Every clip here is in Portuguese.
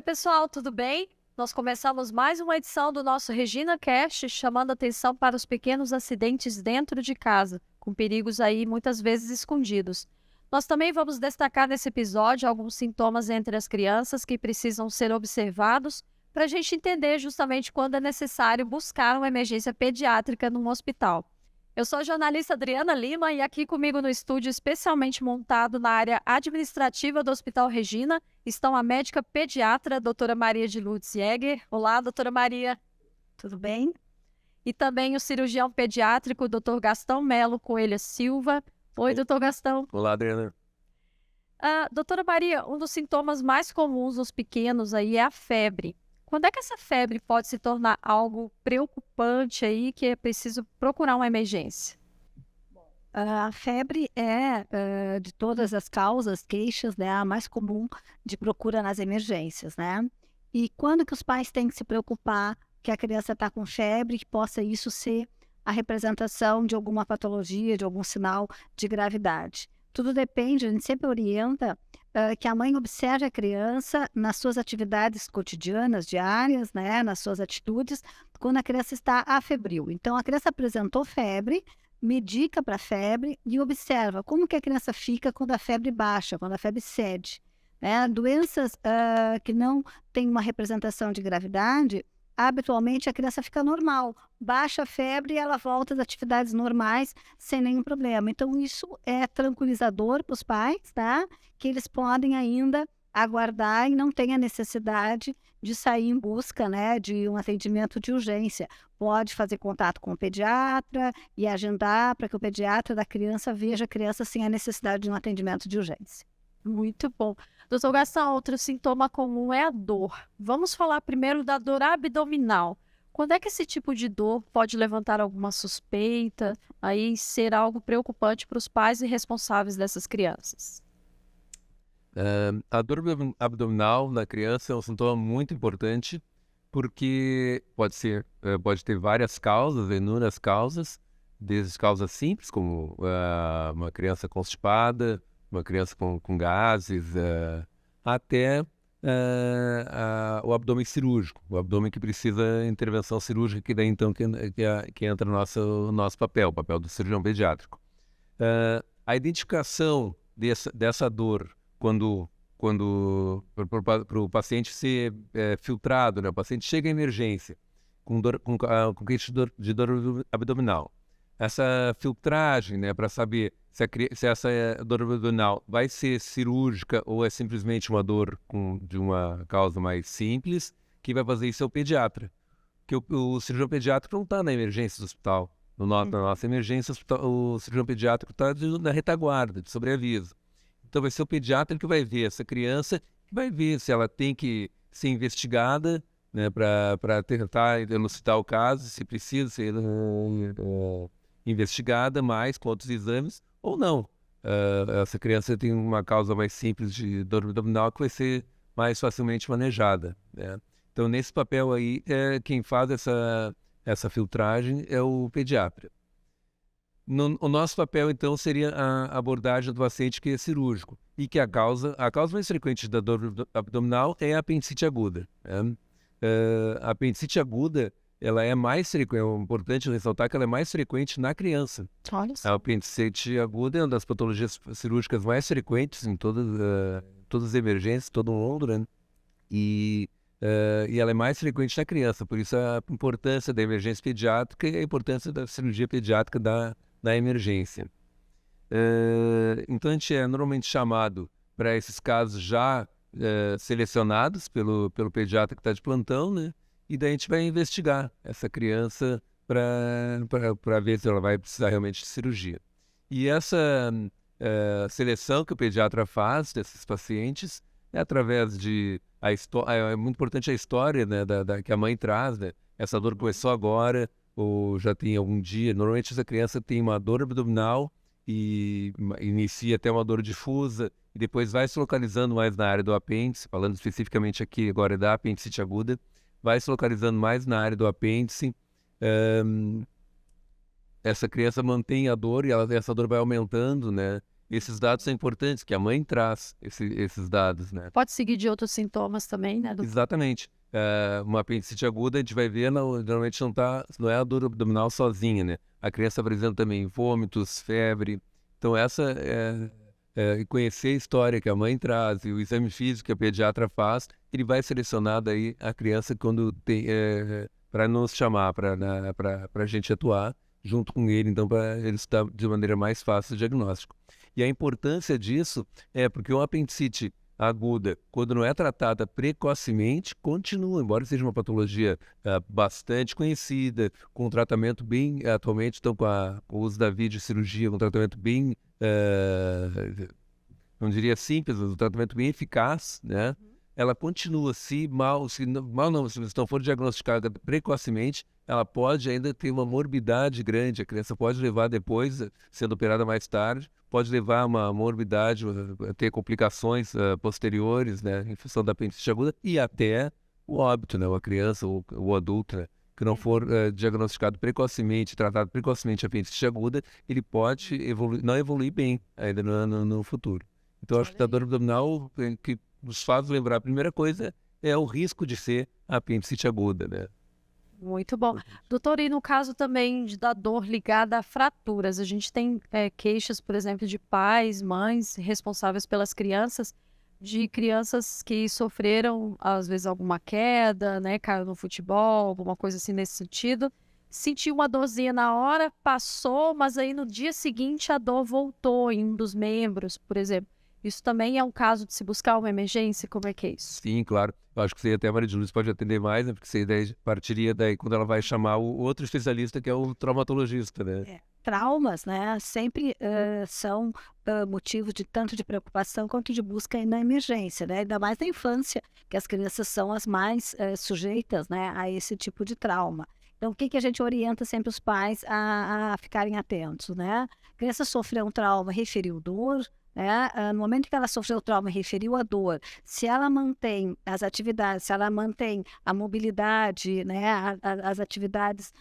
Oi, pessoal, tudo bem? Nós começamos mais uma edição do nosso Regina Cast, chamando atenção para os pequenos acidentes dentro de casa, com perigos aí muitas vezes escondidos. Nós também vamos destacar nesse episódio alguns sintomas entre as crianças que precisam ser observados para a gente entender justamente quando é necessário buscar uma emergência pediátrica num hospital. Eu sou a jornalista Adriana Lima e aqui comigo no estúdio, especialmente montado na área administrativa do Hospital Regina, estão a médica pediatra, a doutora Maria de Lourdes Jäger. Olá, doutora Maria. Tudo bem? E também o cirurgião pediátrico, doutor Gastão Melo Coelho Silva. Oi, doutor Gastão. Olá, Adriana. Doutora Maria, um dos sintomas mais comuns nos pequenos aí é a febre. Quando é que essa febre pode se tornar algo preocupante aí que é preciso procurar uma emergência? A febre é, de todas as causas, queixas, né, a mais comum de procura nas emergências, né? E quando que os pais têm que se preocupar que a criança está com febre, que possa isso ser a representação de alguma patologia, de algum sinal de gravidade? Tudo depende, a gente sempre orienta que a mãe observe a criança nas suas atividades cotidianas, diárias, né, nas suas atitudes, quando a criança está afebril. Então, a criança apresentou febre, medica para a febre e observa como que a criança fica quando a febre baixa, quando a febre cede. Né? Doenças que não têm uma representação de gravidade, habitualmente a criança fica normal, baixa a febre e ela volta às atividades normais sem nenhum problema. Então, isso é tranquilizador para os pais, tá? Que eles podem ainda aguardar e não tem a necessidade de sair em busca, né, de um atendimento de urgência. Pode fazer contato com o pediatra e agendar para que o pediatra da criança veja a criança sem a necessidade de um atendimento de urgência. Muito bom. Doutor Gastão, outro sintoma comum é a dor. Vamos falar primeiro da dor abdominal. Quando é que esse tipo de dor pode levantar alguma suspeita, aí ser algo preocupante para os pais e responsáveis dessas crianças? A dor abdominal na criança é um sintoma muito importante porque pode ter várias causas, inúmeras causas, desde causas simples, como uma criança constipada, uma criança com gases, até o abdômen cirúrgico, o abdômen que precisa de intervenção cirúrgica, que daí então que entra o nosso papel, o papel do cirurgião pediátrico. A identificação dessa dor para o paciente ser filtrado, né? O paciente chega à emergência com queixa de dor abdominal. Essa filtragem, né, para saber se essa dor abdominal vai ser cirúrgica ou é simplesmente uma dor de uma causa mais simples, quem vai fazer isso é o pediatra. Porque o cirurgião pediátrico não está na emergência do hospital. Na nossa emergência, o cirurgião pediátrico está na retaguarda, de sobreaviso. Então vai ser o pediatra que vai ver essa criança, vai ver se ela tem que ser investigada, né, para tentar elucidar o caso, se precisa ser investigada mais com outros exames ou não. Essa criança tem uma causa mais simples de dor abdominal que vai ser mais facilmente manejada, né? Então, nesse papel aí, quem faz essa filtragem é o pediatra. O nosso papel, então, seria a abordagem do paciente que é cirúrgico e que a causa mais frequente da dor abdominal é a apendicite aguda, né? A apendicite aguda, ela é mais frequente, é importante ressaltar que ela é mais frequente na criança. Olha só. A apendicite aguda é uma das patologias cirúrgicas mais frequentes em todas as emergências, todo mundo, né? E ela é mais frequente na criança, por isso a importância da emergência pediátrica e a importância da cirurgia pediátrica da emergência. Então a gente é normalmente chamado para esses casos já selecionados pelo pediatra que está de plantão, né? E daí a gente vai investigar essa criança para ver se ela vai precisar realmente de cirurgia. E essa seleção que o pediatra faz desses pacientes é através de é muito importante a história, né, que a mãe traz, né? Essa dor começou agora ou já tem algum dia. Normalmente essa criança tem uma dor abdominal e inicia até uma dor difusa e depois vai se localizando mais na área do apêndice, falando especificamente aqui agora da apendicite aguda, vai se localizando mais na área do apêndice. Essa criança mantém a dor e essa dor vai aumentando, né? Esses dados são importantes, que a mãe traz esses dados, né? Pode seguir de outros sintomas também, né, doutor? Exatamente. Uma apendicite aguda, a gente vai ver, normalmente não é a dor abdominal sozinha, né? A criança apresenta também vômitos, febre. Então, conhecer a história que a mãe traz e o exame físico que a pediatra faz, ele vai selecionar daí a criança quando tem, para nos chamar, para a gente atuar junto com ele, então, para ele estar de maneira mais fácil o diagnóstico. E a importância disso é porque uma apendicite aguda, quando não é tratada precocemente, continua, embora seja uma patologia bastante conhecida, com um tratamento bem, atualmente, então com o uso da videocirurgia, um tratamento bem, não diria simples, mas um tratamento bem eficaz, né? Ela continua, se não for diagnosticada precocemente, ela pode ainda ter uma morbidade grande, a criança pode levar depois, sendo operada mais tarde, pode levar a uma morbidade, a ter complicações posteriores, né, em função da apendicite aguda, e até o óbito, né, a criança ou o adulto, né, que não for diagnosticado precocemente, tratado precocemente a apendicite aguda, ele pode não evoluir bem ainda no futuro. Então, acho que a dor abdominal que nos faz lembrar, a primeira coisa é o risco de ser a apendicite aguda, né? Muito bom. Doutor, e no caso também da dor ligada a fraturas, a gente tem queixas, por exemplo, de pais, mães responsáveis pelas crianças, de crianças que sofreram, às vezes, alguma queda, né, caiu no futebol, alguma coisa assim nesse sentido, sentiu uma dorzinha na hora, passou, mas aí no dia seguinte a dor voltou em um dos membros, por exemplo. Isso também é um caso de se buscar uma emergência? Como é que é isso? Sim, claro. Eu acho que você até a Maria de Luz pode atender mais, né? Porque você daí partiria daí quando ela vai chamar o outro especialista, que é o traumatologista, né? Traumas, né, sempre são motivo de tanto de preocupação quanto de busca aí na emergência, né? Ainda mais na infância, que as crianças são as mais sujeitas, né, a esse tipo de trauma. Então, o que a gente orienta sempre os pais a ficarem atentos, né? A criança sofreu um trauma, referiu dor, né? No momento que ela sofreu o trauma e referiu a dor, se ela mantém as atividades, se ela mantém a mobilidade, né, as atividades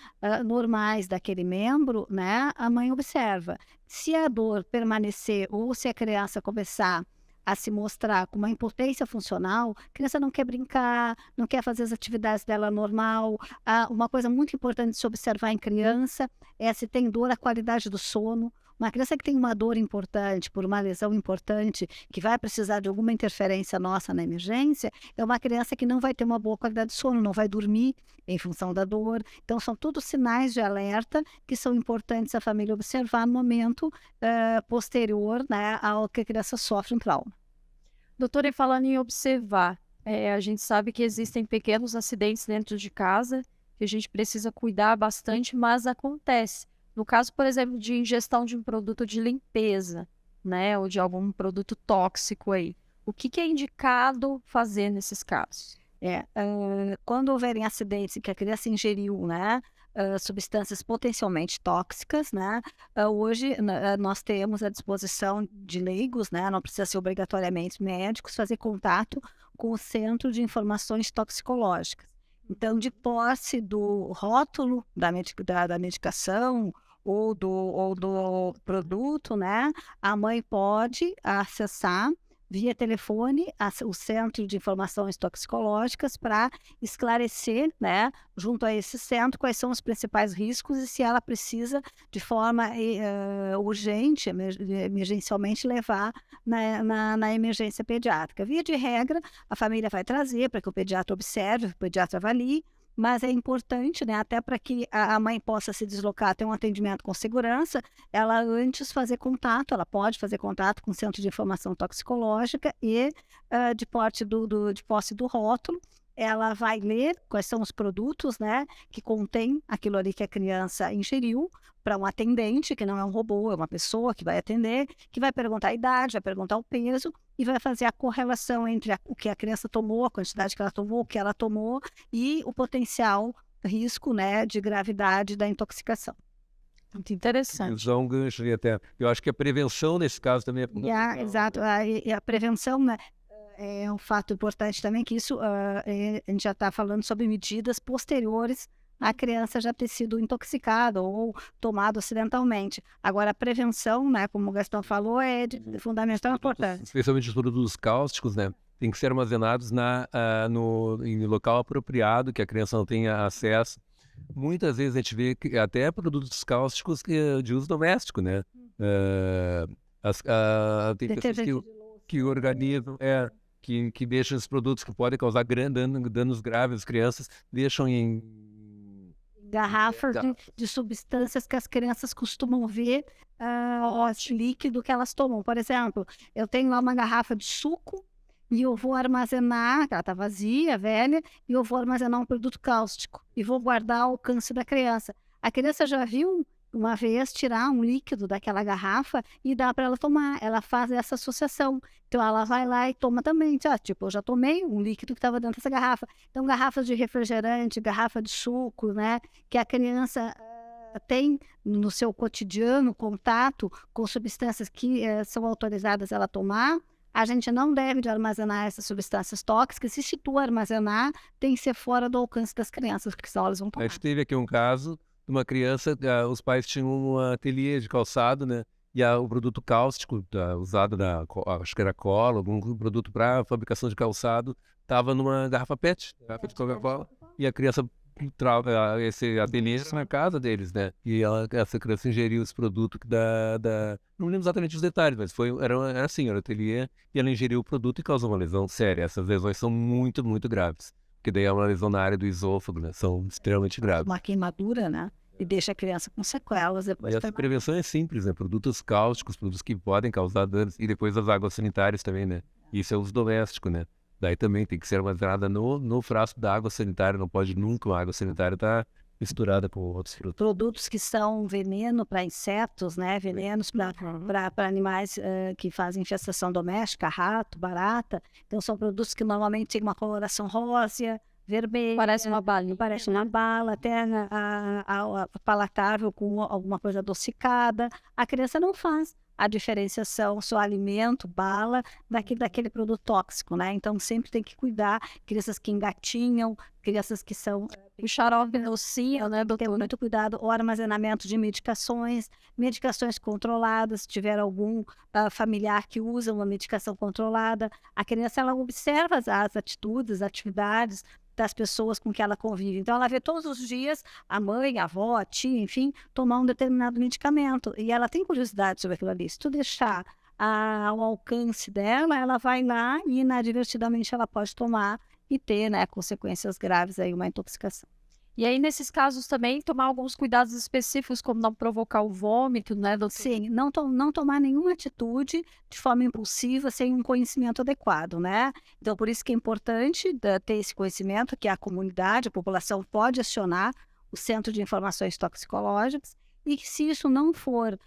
normais daquele membro, né, a mãe observa. Se a dor permanecer ou se a criança começar a se mostrar com uma impotência funcional, a criança não quer brincar, não quer fazer as atividades dela normal. Uma coisa muito importante de se observar em criança é se tem dor, a qualidade do sono. Uma criança que tem uma dor importante, por uma lesão importante, que vai precisar de alguma interferência nossa na emergência, é uma criança que não vai ter uma boa qualidade de sono, não vai dormir em função da dor. Então, são todos sinais de alerta que são importantes a família observar no momento posterior, né, ao que a criança sofre um trauma. Doutora, e falando em observar, a gente sabe que existem pequenos acidentes dentro de casa, que a gente precisa cuidar bastante, mas acontece. No caso, por exemplo, de ingestão de um produto de limpeza, né, ou de algum produto tóxico aí, o que é indicado fazer nesses casos? Quando houverem acidentes em que a criança ingeriu, né, substâncias potencialmente tóxicas, né, hoje nós temos à disposição de leigos, né, não precisa ser obrigatoriamente médicos, fazer contato com o Centro de Informações Toxicológicas. Então, de posse do rótulo da medicação ou do produto, né, a mãe pode acessar via telefone o Centro de Informações Toxicológicas para esclarecer, né, junto a esse centro, quais são os principais riscos e se ela precisa, de forma urgente, emergencialmente, levar na emergência pediátrica. Via de regra, a família vai trazer para que o pediatra observe, o pediatra avalie, mas é importante, né, até para que a mãe possa se deslocar, ter um atendimento com segurança, ela antes fazer contato, ela pode fazer contato com o Centro de Informação Toxicológica e de posse do rótulo, ela vai ler quais são os produtos, né, que contém aquilo ali que a criança ingeriu, para um atendente, que não é um robô, é uma pessoa que vai atender, que vai perguntar a idade, vai perguntar o peso e vai fazer a correlação entre o que a criança tomou, a quantidade que ela tomou, o que ela tomou e o potencial risco, né, de gravidade da intoxicação. Muito interessante. Usar um gancho ali até. Eu acho que a prevenção nesse caso também é fundamental. Exato. A prevenção, né, é um fato importante também, que isso a gente já está falando sobre medidas posteriores a criança já ter sido intoxicada ou tomado acidentalmente. Agora, a prevenção, né, como o Gastão falou, é de fundamental importância. Especialmente os produtos cáusticos, né? Tem que ser armazenados em local apropriado, que a criança não tenha acesso. Muitas vezes a gente vê que até produtos cáusticos de uso doméstico, né? Tem pessoas que organizam, que deixam esses produtos que podem causar danos graves às crianças, deixam em Garrafas de substâncias que as crianças costumam ver, líquido que elas tomam. Por exemplo, eu tenho lá uma garrafa de suco e eu vou armazenar, ela está vazia, velha, e eu vou armazenar um produto cáustico e vou guardar ao alcance da criança. A criança já viu uma vez tirar um líquido daquela garrafa e dá para ela tomar. Ela faz essa associação. Então, ela vai lá e toma também. Tipo, eu já tomei um líquido que estava dentro dessa garrafa. Então, garrafas de refrigerante, garrafa de suco, né? Que a criança tem no seu cotidiano contato com substâncias que são autorizadas ela tomar. A gente não deve de armazenar essas substâncias tóxicas. E se tu armazenar, tem que ser fora do alcance das crianças, porque senão elas vão tomar. A gente teve aqui um caso uma criança, os pais tinham um ateliê de calçado, né? E o produto cáustico usado acho que era cola, algum produto para fabricação de calçado, estava numa garrafa PET, garrafa de Coca-Cola, e a criança esse ateliê era na casa deles, né? E essa criança ingeriu esse produto não lembro exatamente os detalhes, mas era assim, era o ateliê, e ela ingeriu o produto e causou uma lesão séria. Essas lesões são muito, muito graves, porque daí é uma lesão na área do esôfago, né? São extremamente graves. Uma queimadura, né? E deixa a criança com sequelas. Mas a prevenção é simples, né? Produtos cáusticos, produtos que podem causar danos, e depois as águas sanitárias também, né? Isso é uso doméstico, né? Daí também tem que ser armazenada no frasco da água sanitária, não pode nunca a água sanitária estar misturada com outros produtos. Produtos que são veneno para insetos, né? Venenos para animais que fazem infestação doméstica, rato, barata. Então são produtos que normalmente têm uma coloração rósea, vermelha. Parece uma bala. Parece uma bala, até palatável com alguma coisa adocicada. A criança não faz a diferenciação, se o alimento, bala, daquele produto tóxico, né? Então sempre tem que cuidar. Crianças que engatinham, crianças que são... O xarope nocivo, né, doutor? Ter muito cuidado. O armazenamento de medicações controladas. Se tiver algum familiar que usa uma medicação controlada, a criança ela observa as atitudes, as atividades das pessoas com que ela convive. Então, ela vê todos os dias a mãe, a avó, a tia, enfim, tomar um determinado medicamento. E ela tem curiosidade sobre aquilo ali. Se tu deixar ao alcance dela, ela vai lá e inadvertidamente ela pode tomar e ter, né, consequências graves aí, uma intoxicação. E aí, nesses casos também, tomar alguns cuidados específicos, como não provocar o vômito, né, doutor? Sim, não tomar nenhuma atitude de forma impulsiva, sem um conhecimento adequado, né? Então, por isso que é importante ter esse conhecimento, que a comunidade, a população pode acionar o Centro de Informações Toxicológicas, e que se isso não for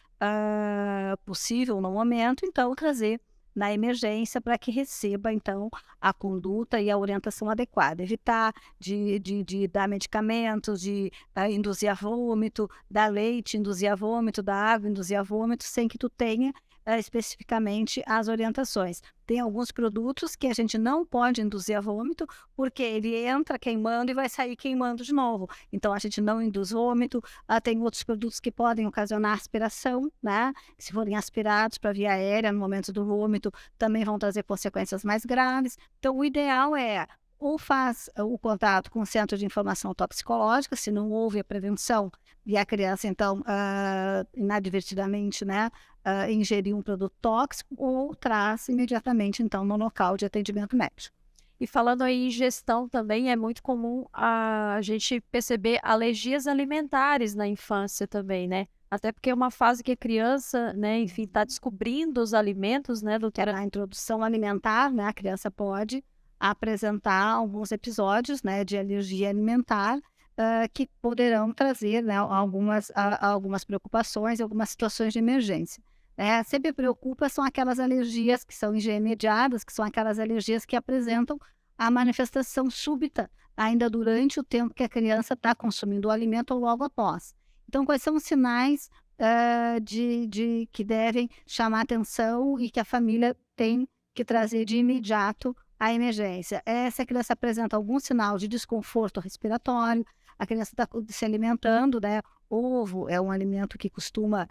possível no momento, então trazer na emergência para que receba, então, a conduta e a orientação adequada. Evitar de dar medicamentos, de induzir a vômito, dar leite, induzir a vômito, dar água, induzir a vômito, sem que tu tenha especificamente as orientações. Tem alguns produtos que a gente não pode induzir a vômito, porque ele entra queimando e vai sair queimando de novo. Então, a gente não induz vômito. Tem outros produtos que podem ocasionar aspiração, né? Se forem aspirados para a via aérea no momento do vômito, também vão trazer consequências mais graves. Então, o ideal é ou faz o contato com o Centro de Informação Toxicológica, se não houve a prevenção e a criança, então, inadvertidamente, né, ingerir um produto tóxico, ou traz imediatamente, então, no local de atendimento médico. E falando aí em ingestão também, é muito comum a gente perceber alergias alimentares na infância também, né? Até porque é uma fase que a criança, né, enfim, está descobrindo os alimentos, né, doutora? Na introdução alimentar, né, a criança pode apresentar alguns episódios, né, de alergia alimentar, que poderão trazer, né, algumas preocupações, algumas situações de emergência. Sempre preocupa são aquelas alergias que são imediatas, que são aquelas alergias que apresentam a manifestação súbita, ainda durante o tempo que a criança está consumindo o alimento ou logo após. Então, quais são os sinais que devem chamar atenção e que a família tem que trazer de imediato à emergência? Se a criança apresenta algum sinal de desconforto respiratório, a criança está se alimentando, né? Ovo é um alimento que costuma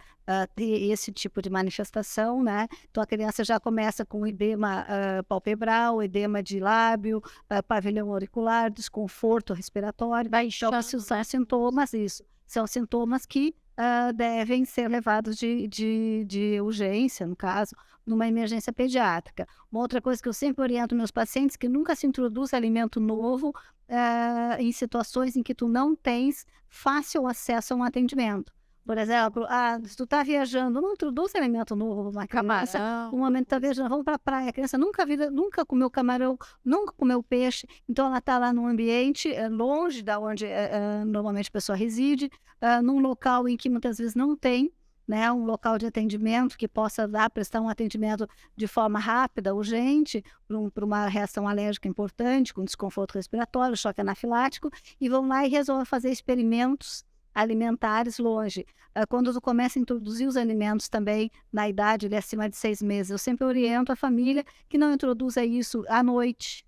ter esse tipo de manifestação, né? Então a criança já começa com edema palpebral, edema de lábio, pavilhão auricular, desconforto respiratório. Então, esses são sintomas, isso. São sintomas que devem ser levados de urgência, no caso, numa emergência pediátrica. Uma outra coisa que eu sempre oriento meus pacientes, que nunca se introduz alimento novo em situações em que tu não tens fácil acesso a um atendimento. Por exemplo, se tu está viajando, não introduz alimento novo numa criança. No momento está viajando, vamos para a praia, a criança nunca comeu camarão, nunca comeu peixe, então ela está lá num ambiente longe da onde normalmente a pessoa reside, num local em que muitas vezes não tem, né, um local de atendimento que possa prestar um atendimento de forma rápida, urgente, para uma reação alérgica importante, com desconforto respiratório, choque anafilático, e vão lá e resolvem fazer experimentos alimentares longe. Quando tu começa a introduzir os alimentos também na idade de acima de 6 meses, eu sempre oriento a família que não introduza isso à noite,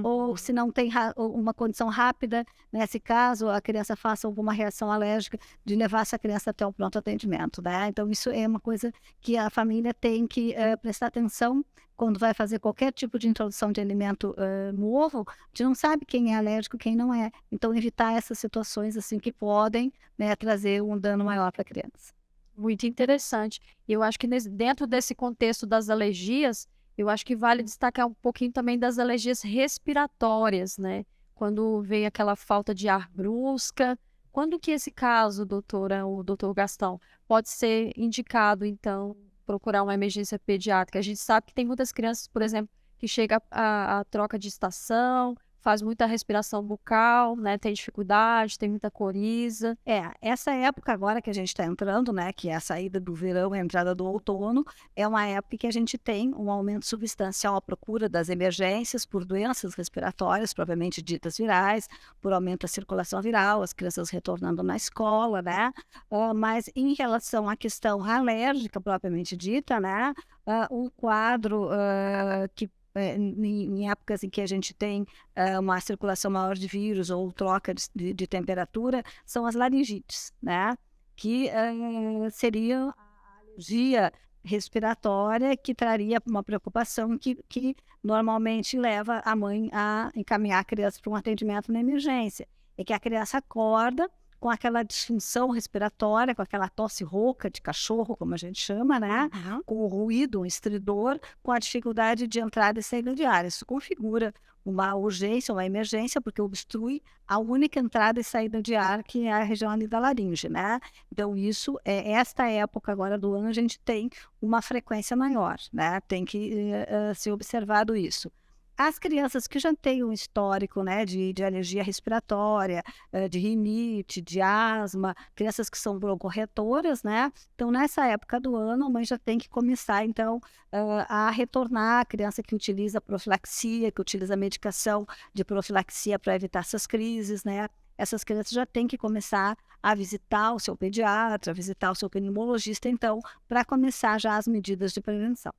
ou se não tem uma condição rápida, nesse caso, a criança faça alguma reação alérgica, de levar essa criança até o pronto atendimento, né? Então, isso é uma coisa que a família tem que prestar atenção quando vai fazer qualquer tipo de introdução de alimento novo, de não sabe quem é alérgico, quem não é. Então, evitar essas situações assim que podem, né, trazer um dano maior para a criança. Muito interessante. E eu acho que dentro desse contexto das alergias, eu acho que vale destacar um pouquinho também das alergias respiratórias, né? Quando vem aquela falta de ar brusca. Quando que esse caso, doutora, ou doutor Gastão, pode ser indicado, então, procurar uma emergência pediátrica? A gente sabe que tem muitas crianças, por exemplo, que chega a troca de estação, faz muita respiração bucal, né? Tem dificuldade, tem muita coriza. Essa época agora que a gente está entrando, né, que é a saída do verão, a entrada do outono, é uma época que a gente tem um aumento substancial à procura das emergências por doenças respiratórias, propriamente ditas virais, por aumento da circulação viral, as crianças retornando na escola, né? Mas em relação à questão alérgica propriamente dita, né, um quadro que em épocas em que a gente tem uma circulação maior de vírus ou troca de temperatura, são as laringites, né? Que seria a alergia respiratória que traria uma preocupação que normalmente leva a mãe a encaminhar a criança para um atendimento na emergência. É que a criança acorda com aquela disfunção respiratória, com aquela tosse rouca de cachorro, como a gente chama, né? Com o ruído, um estridor, com a dificuldade de entrada e saída de ar. Isso configura uma urgência, uma emergência, porque obstrui a única entrada e saída de ar, que é a região ali da laringe, né? Então, isso, esta época agora do ano, a gente tem uma frequência maior, né? Tem que ser observado isso. As crianças que já têm um histórico, né, de alergia respiratória, de rinite, de asma, crianças que são broncorretoras, né? Então, nessa época do ano, a mãe já tem que começar, então, a retornar a criança que utiliza profilaxia, que utiliza medicação de profilaxia para evitar essas crises, né? Essas crianças já têm que começar a visitar o seu pediatra, visitar o seu pneumologista, então, para começar já as medidas de prevenção.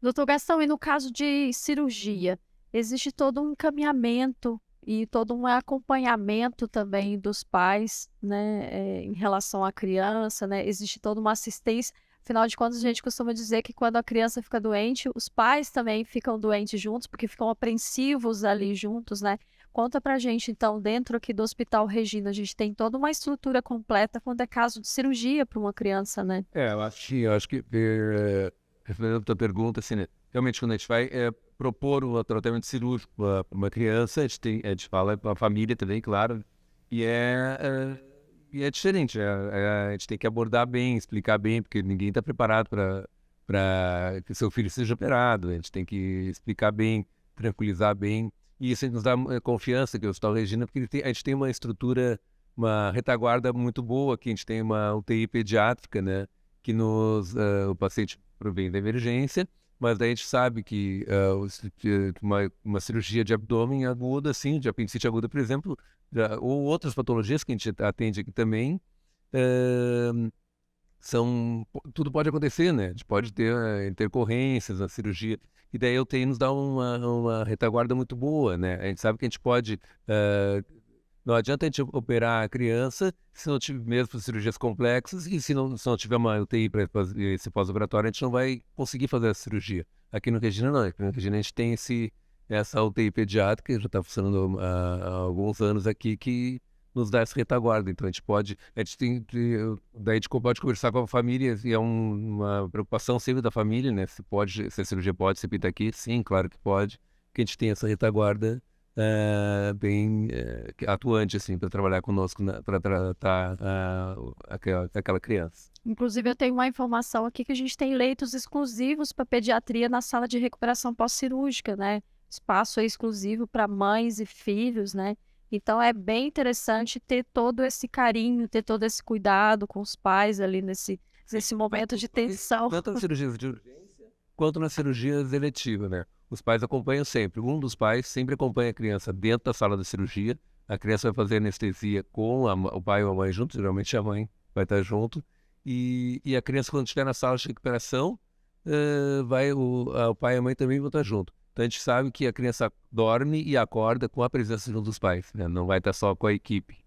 Doutor Gastão, e no caso de cirurgia, existe todo um encaminhamento e todo um acompanhamento também dos pais, né, em relação à criança, né? Existe toda uma assistência. Afinal de contas, a gente costuma dizer que quando a criança fica doente, os pais também ficam doentes juntos, porque ficam apreensivos ali juntos, né? Conta pra gente, então, dentro aqui do Hospital Regina, a gente tem toda uma estrutura completa quando é caso de cirurgia para uma criança, né? Eu acho que respondendo a tua pergunta, assim, né, realmente quando a gente vai propor um tratamento cirúrgico para uma criança, a gente fala para a família também, claro, e é diferente, a gente tem que abordar bem, explicar bem, porque ninguém está preparado para que seu filho seja operado, a gente tem que explicar bem, tranquilizar bem, e isso nos dá confiança que o Hospital Regina, porque a gente tem uma estrutura, uma retaguarda muito boa, que a gente tem uma UTI pediátrica, né, que o paciente provém da emergência, mas daí a gente sabe que uma cirurgia de abdômen aguda, assim, de apendicite aguda, por exemplo, ou outras patologias que a gente atende aqui também, tudo pode acontecer, né? A gente pode ter intercorrências na cirurgia, e daí a UTI nos dá uma retaguarda muito boa, né? A gente sabe que a gente pode Não adianta a gente operar a criança se não tiver, mesmo por cirurgias complexas, e se não tiver uma UTI para fazer esse pós-operatório, a gente não vai conseguir fazer a cirurgia. Aqui no Regina não, aqui no Regina a gente tem essa UTI pediátrica, já está funcionando há alguns anos aqui, que nos dá essa retaguarda. Então a gente daí a gente pode conversar com a família, e é uma preocupação sempre da família, né? Se a cirurgia pode ser feita aqui, sim, claro que pode, que a gente tem essa retaguarda bem atuante, assim, para trabalhar conosco, para tratar aquela criança. Inclusive, eu tenho uma informação aqui que a gente tem leitos exclusivos para pediatria na sala de recuperação pós-cirúrgica, né? Espaço aí exclusivo para mães e filhos, né? Então, é bem interessante ter todo esse carinho, ter todo esse cuidado com os pais ali nesse momento de tensão. Tanto nas cirurgias de urgência quanto nas cirurgias eletivas, né? Os pais acompanham sempre. Um dos pais sempre acompanha a criança dentro da sala da cirurgia. A criança vai fazer anestesia com o pai ou a mãe junto, geralmente a mãe vai estar junto. E a criança, quando estiver na sala de recuperação, o pai e a mãe também vão estar junto. Então a gente sabe que a criança dorme e acorda com a presença junto dos pais, né? Não vai estar só com a equipe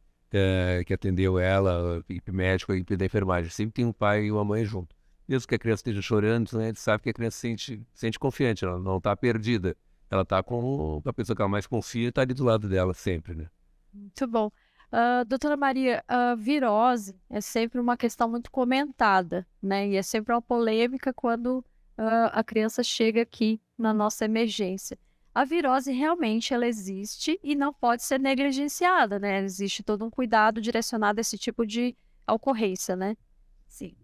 que atendeu ela, a equipe médica, a equipe da enfermagem. Sempre tem um pai e uma mãe junto. Mesmo que a criança esteja chorando, né, a gente sabe que a criança se sente confiante, ela não está perdida. Ela está com a pessoa que ela mais confia, está ali do lado dela sempre, né? Muito bom. Doutora Maria, a virose é sempre uma questão muito comentada, né? E é sempre uma polêmica quando a criança chega aqui na nossa emergência. A virose realmente ela existe e não pode ser negligenciada, né? Existe todo um cuidado direcionado a esse tipo de ocorrência, né? Sim.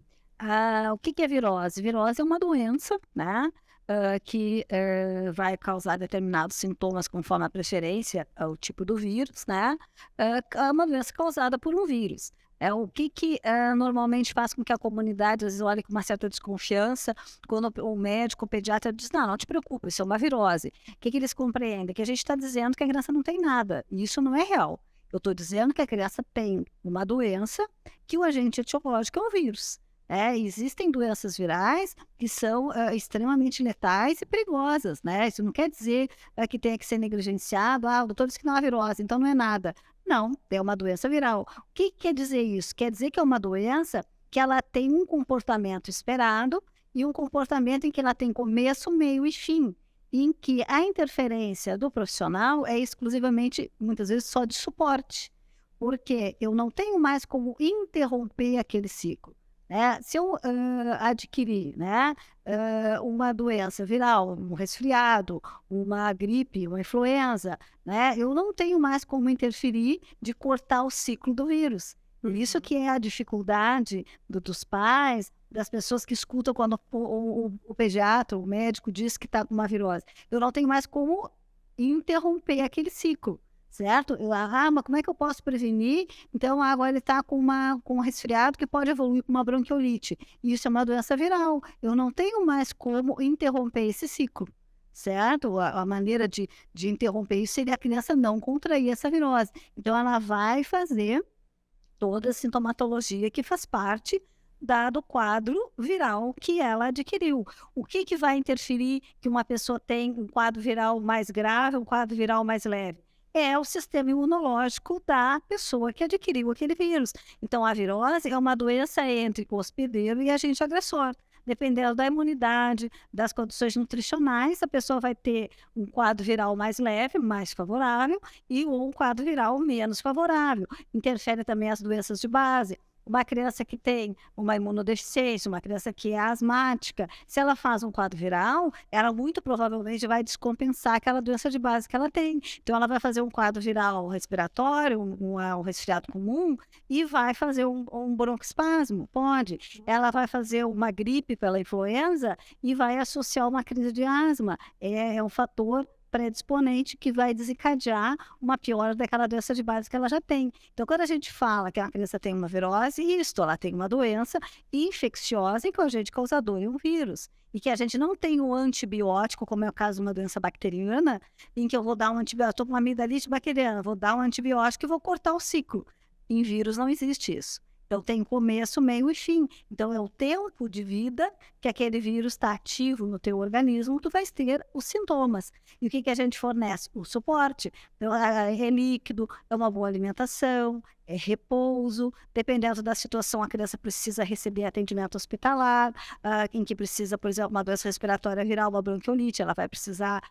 O que é virose? Virose é uma doença, né? Que vai causar determinados sintomas conforme a preferência, o tipo do vírus, né? É uma doença causada por um vírus. O que normalmente faz com que a comunidade, às vezes, olhe com uma certa desconfiança quando o médico, o pediatra diz, não te preocupe, isso é uma virose. O que eles compreendem? Que a gente está dizendo que a criança não tem nada, e isso não é real. Eu estou dizendo que a criança tem uma doença que o agente etiológico é um vírus. Existem doenças virais que são extremamente letais e perigosas, né? Isso não quer dizer que tenha que ser negligenciado. O doutor disse que não é virose, então não é nada. Não, é uma doença viral. O que quer dizer isso? Quer dizer que é uma doença que ela tem um comportamento esperado e um comportamento em que ela tem começo, meio e fim, em que a interferência do profissional é exclusivamente, muitas vezes, só de suporte, porque eu não tenho mais como interromper aquele ciclo. Se eu adquirir, uma doença viral, um resfriado, uma gripe, uma influenza, eu não tenho mais como interferir de cortar o ciclo do vírus. Isso que é a dificuldade dos pais, das pessoas que escutam quando o pediatra, o médico diz que está com uma virose. Eu não tenho mais como interromper aquele ciclo. Certo? Mas como é que eu posso prevenir? Então, agora ele está com um resfriado que pode evoluir para uma bronquiolite. Isso é uma doença viral. Eu não tenho mais como interromper esse ciclo, certo? A maneira de interromper isso seria a criança não contrair essa virose. Então, ela vai fazer toda a sintomatologia que faz parte do quadro viral que ela adquiriu. O que vai interferir que uma pessoa tem um quadro viral mais grave, um quadro viral mais leve? É o sistema imunológico da pessoa que adquiriu aquele vírus. Então, a virose é uma doença entre o hospedeiro e agente agressor. Dependendo da imunidade, das condições nutricionais, a pessoa vai ter um quadro viral mais leve, mais favorável, e um quadro viral menos favorável. Interfere também as doenças de base. Uma criança que tem uma imunodeficiência, uma criança que é asmática, se ela faz um quadro viral, ela muito provavelmente vai descompensar aquela doença de base que ela tem. Então, ela vai fazer um quadro viral respiratório, um resfriado comum, e vai fazer um broncoespasmo, pode. Ela vai fazer uma gripe pela influenza e vai associar uma crise de asma. É um fator predisponente que vai desencadear uma piora daquela doença de base que ela já tem. Então, quando a gente fala que a criança tem uma virose, ela tem uma doença infecciosa em que o agente causador é um vírus. E que a gente não tem um antibiótico, como é o caso de uma doença bacteriana, em que eu vou dar um antibiótico, estou com uma amidalite bacteriana, vou dar um antibiótico e vou cortar o ciclo. Em vírus não existe isso. Então, tem começo, meio e fim. Então, é o tempo de vida que aquele vírus está ativo no teu organismo, tu vais ter os sintomas. E o que que a gente fornece? O suporte. Então, é líquido, é uma boa alimentação, é repouso. Dependendo da situação, a criança precisa receber atendimento hospitalar, em que precisa, por exemplo, uma doença respiratória viral, uma bronquiolite, ela vai precisar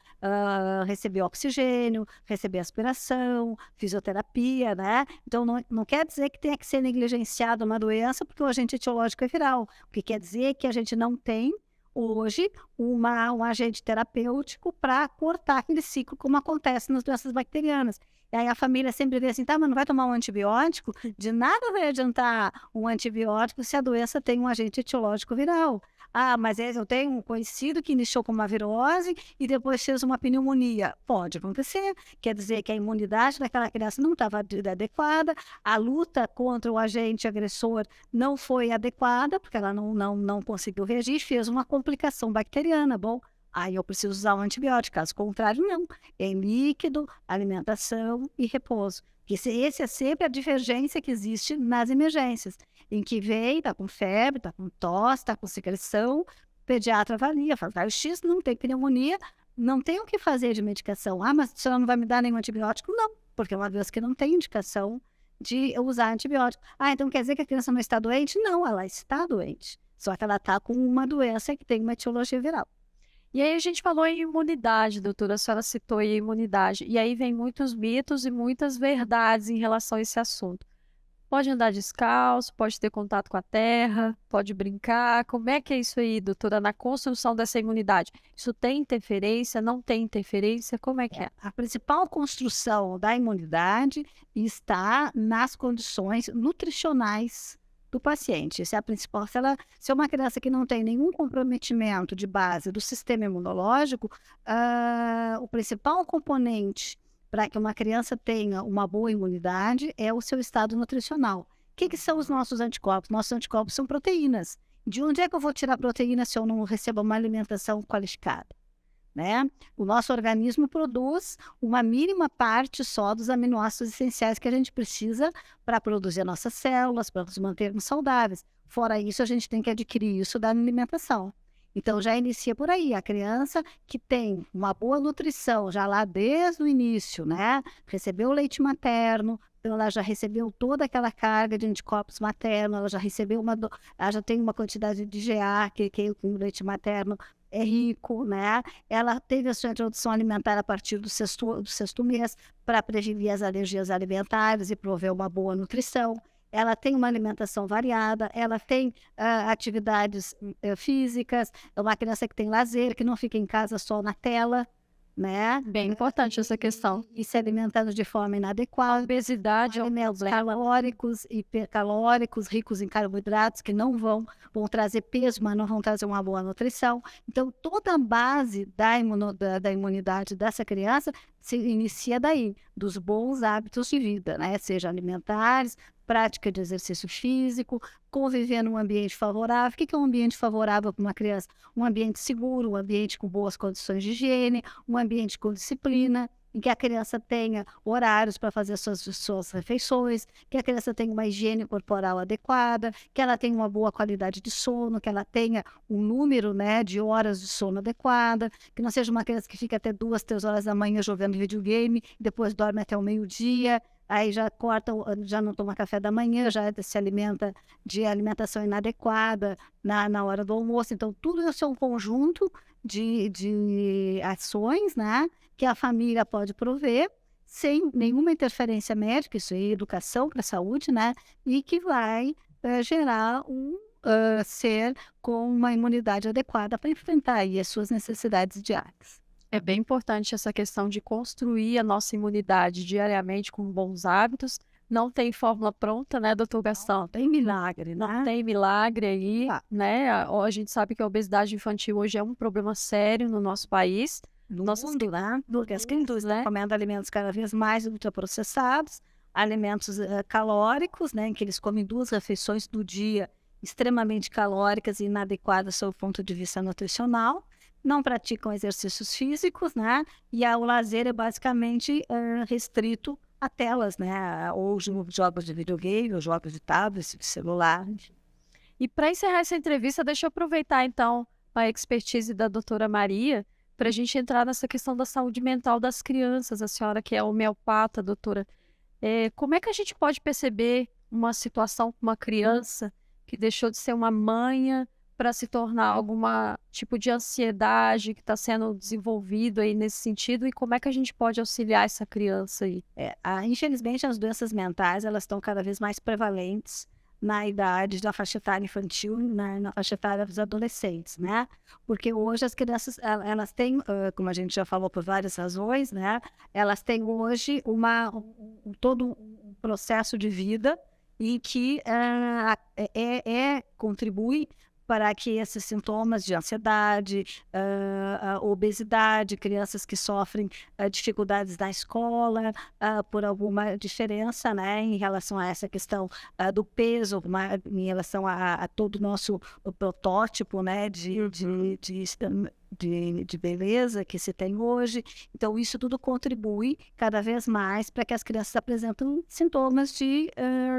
receber oxigênio, receber aspiração, fisioterapia, né? Então, não quer dizer que tenha que ser negligenciada uma doença porque o agente etiológico é viral. O que quer dizer é que a gente não tem hoje um agente terapêutico para cortar aquele ciclo, como acontece nas doenças bacterianas. E aí a família sempre vê assim, tá, mas não vai tomar um antibiótico? De nada vai adiantar um antibiótico se a doença tem um agente etiológico viral. Ah, mas eu tenho um conhecido que iniciou com uma virose e depois fez uma pneumonia. Pode acontecer. Quer dizer que a imunidade daquela criança não estava adequada, a luta contra o agente agressor não foi adequada, porque ela não conseguiu reagir, fez uma complicação bacteriana. Bom, aí eu preciso usar um antibiótico. Caso contrário, não. É em líquido, alimentação e repouso. Esse é sempre a divergência que existe nas emergências, em que vem, está com febre, está com tosse, está com secreção, o pediatra avalia, faz raio-x, não tem pneumonia, não tem o que fazer de medicação. Ah, mas a senhora não vai me dar nenhum antibiótico? Não, porque é uma doença que não tem indicação de usar antibiótico. Ah, então quer dizer que a criança não está doente? Não, ela está doente, só que ela está com uma doença que tem uma etiologia viral. E aí a gente falou em imunidade, doutora, a senhora citou aí a imunidade. E aí vem muitos mitos e muitas verdades em relação a esse assunto. Pode andar descalço, pode ter contato com a terra, pode brincar. Como é que é isso aí, doutora, na construção dessa imunidade? Isso tem interferência, não tem interferência? Como é que é? A principal construção da imunidade está nas condições nutricionais do paciente. Essa é a principal. Se é uma criança que não tem nenhum comprometimento de base do sistema imunológico, o principal componente para que uma criança tenha uma boa imunidade é o seu estado nutricional. O que são os nossos anticorpos? Nossos anticorpos são proteínas. De onde é que eu vou tirar proteína se eu não recebo uma alimentação qualificada? Né? O nosso organismo produz uma mínima parte só dos aminoácidos essenciais que a gente precisa para produzir nossas células, para nos mantermos saudáveis. Fora isso, a gente tem que adquirir isso da alimentação. Então, já inicia por aí. A criança que tem uma boa nutrição, já lá desde o início, né? Recebeu o leite materno, então ela já recebeu toda aquela carga de anticorpos maternos, ela já recebeu ela já tem uma quantidade de GA, que o leite materno é rico, né? Ela teve a sua introdução alimentar a partir do sexto mês para prevenir as alergias alimentares e prover uma boa nutrição. Ela tem uma alimentação variada, ela tem atividades físicas, é uma criança que tem lazer, que não fica em casa só na tela, né? Bem importante essa questão. E se alimentando de forma inadequada. Obesidade, Alimentos calóricos, hipercalóricos, ricos em carboidratos, que não vão trazer peso, mas não vão trazer uma boa nutrição. Então, toda a base da imunidade dessa criança se inicia daí, dos bons hábitos de vida, né? Seja alimentares, prática de exercício físico, conviver num ambiente favorável. O que é um ambiente favorável para uma criança? Um ambiente seguro, um ambiente com boas condições de higiene, um ambiente com disciplina, em que a criança tenha horários para fazer suas refeições, que a criança tenha uma higiene corporal adequada, que ela tenha uma boa qualidade de sono, que ela tenha um número, né, de horas de sono adequada, que não seja uma criança que fica até 2, 3 horas da manhã jogando videogame, depois dorme até o meio-dia, aí já corta, já não toma café da manhã, já se alimenta de alimentação inadequada na hora do almoço. Então, tudo isso é um conjunto de ações, né, que a família pode prover sem nenhuma interferência médica, isso é educação para a saúde, né, e que vai gerar um ser com uma imunidade adequada para enfrentar aí as suas necessidades diárias. É bem importante essa questão de construir a nossa imunidade diariamente com bons hábitos. Não tem fórmula pronta, né, doutor Gastão? Não tem milagre, né? Não tem milagre aí, né? A gente sabe que a obesidade infantil hoje é um problema sério no nosso país. No mundo, né? Porque as crianças comendo alimentos cada vez mais ultraprocessados, alimentos calóricos, né? Em que eles comem 2 refeições do dia, extremamente calóricas e inadequadas sob o ponto de vista nutricional. Não praticam exercícios físicos, né? E o lazer é basicamente restrito a telas, né? Ou jogos de videogame, ou jogos de tablet, de celular. E para encerrar essa entrevista, deixa eu aproveitar então a expertise da doutora Maria para a gente entrar nessa questão da saúde mental das crianças. A senhora que é homeopata, doutora, como é que a gente pode perceber uma situação com uma criança que deixou de ser uma manha para se tornar algum tipo de ansiedade que está sendo desenvolvido aí nesse sentido, e como é que a gente pode auxiliar essa criança aí? Infelizmente, as doenças mentais elas estão cada vez mais prevalentes na idade da faixa etária infantil, na faixa etária dos adolescentes, né? Porque hoje as crianças, elas têm, como a gente já falou por várias razões, né? Elas têm hoje todo um processo de vida em que contribui para que esses sintomas de ansiedade, obesidade, crianças que sofrem dificuldades na escola, por alguma diferença, né, em relação a essa questão do peso, em relação a todo o nosso protótipo, né, de beleza que se tem hoje. Então, isso tudo contribui cada vez mais para que as crianças apresentem sintomas de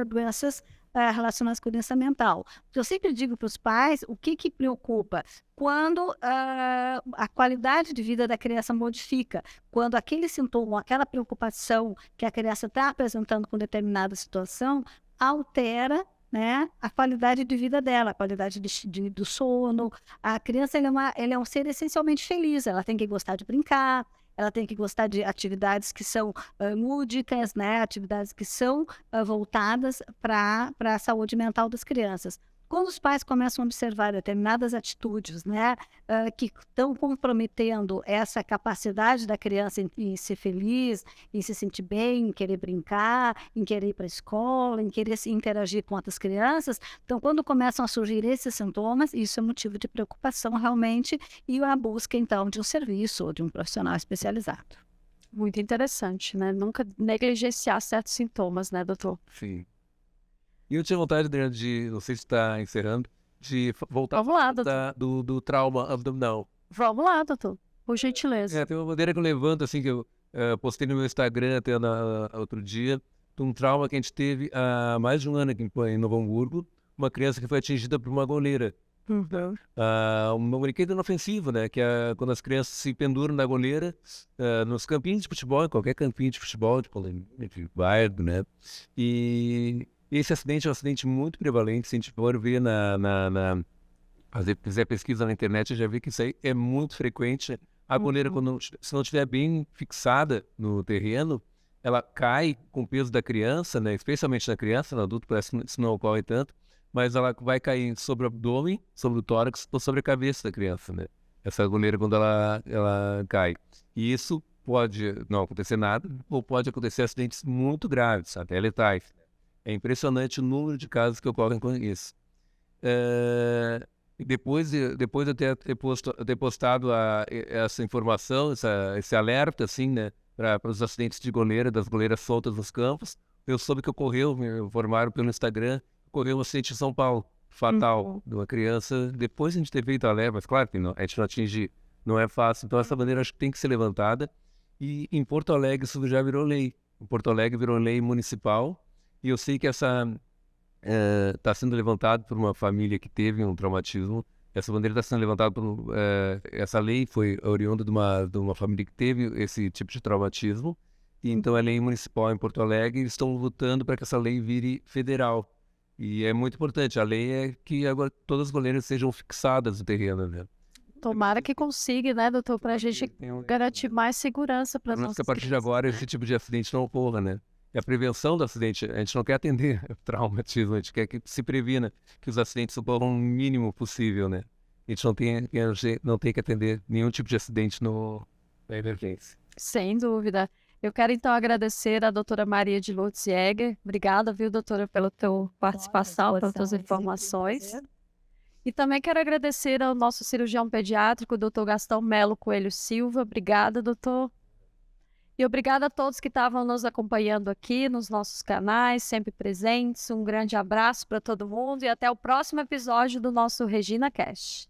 doenças relacionadas com doença mental. Eu sempre digo para os pais o que preocupa. Quando a qualidade de vida da criança modifica, quando aquele sintoma, aquela preocupação que a criança está apresentando com determinada situação, altera, né, a qualidade de vida dela, a qualidade do sono. A criança ela é um ser essencialmente feliz, ela tem que gostar de brincar, ela tem que gostar de atividades que são lúdicas, né? Atividades que são voltadas para a saúde mental das crianças. Quando os pais começam a observar determinadas atitudes, né, que estão comprometendo essa capacidade da criança em ser feliz, em se sentir bem, em querer brincar, em querer ir para a escola, em querer se interagir com outras crianças, então quando começam a surgir esses sintomas, isso é motivo de preocupação realmente, e a busca então de um serviço ou de um profissional especializado. Muito interessante, né? Nunca negligenciar certos sintomas, né, doutor? Sim. E eu tinha vontade, Adriano, não sei se está encerrando, de voltar Vamos lá, doutor. do trauma abdominal. Vamos lá, doutor. Por gentileza. Tem uma bandeira que eu levanto, assim, que eu postei no meu Instagram até outro dia, de um trauma que a gente teve há mais de um ano aqui em Novo Hamburgo, uma criança que foi atingida por uma goleira. Um brinquedo inofensivo, né? Que é quando as crianças se penduram na goleira, nos campinhos de futebol, em qualquer campinho de futebol, de bairro, né? E esse acidente é um acidente muito prevalente. Se a gente for ver fizer pesquisa na internet, já vê que isso aí é muito frequente. A goleira, se não estiver bem fixada no terreno, ela cai com o peso da criança, né? Especialmente na criança, no adulto parece que isso não ocorre tanto, mas ela vai cair sobre o abdômen, sobre o tórax ou sobre a cabeça da criança, né? Essa goleira, quando ela cai. E isso pode não acontecer nada, ou pode acontecer acidentes muito graves, até letais. É impressionante o número de casos que ocorrem com isso. Depois de eu ter postado essa informação, esse alerta, assim, né, para os acidentes de goleira, das goleiras soltas nos campos, eu soube que ocorreu, me informaram pelo Instagram, ocorreu um acidente em São Paulo, fatal, de uma criança, depois de a gente ter feito a alerta, mas claro que a gente não atinge, não é fácil, então essa bandeira acho que tem que ser levantada. E em Porto Alegre isso já virou lei. Em Porto Alegre virou lei municipal, e eu sei que essa está sendo levantada por uma família que teve um traumatismo. Essa bandeira está sendo levantada por essa lei foi oriunda de uma família que teve esse tipo de traumatismo, e então é lei municipal em Porto Alegre, e eles estão lutando para que essa lei vire federal. E é muito importante, a lei é que agora todas as goleiras sejam fixadas no terreno, né? Tomara que consiga, né, doutor, para a gente garantir mais segurança para nós. A partir de agora esse tipo de acidente não ocorra, né? E a prevenção do acidente, a gente não quer atender traumatismo, a gente quer que se previna que os acidentes ocorram o mínimo possível, né? A gente não tem que atender nenhum tipo de acidente na emergência. Sem dúvida. Eu quero então agradecer a doutora Maria de Lourdes Jäger. Obrigada, viu, doutora, pela tua participação, pelas tuas informações. E também quero agradecer ao nosso cirurgião pediátrico, doutor Gastão Melo Coelho Silva. Obrigada, doutor. E obrigada a todos que estavam nos acompanhando aqui nos nossos canais, sempre presentes. Um grande abraço para todo mundo e até o próximo episódio do nosso Regina Cast.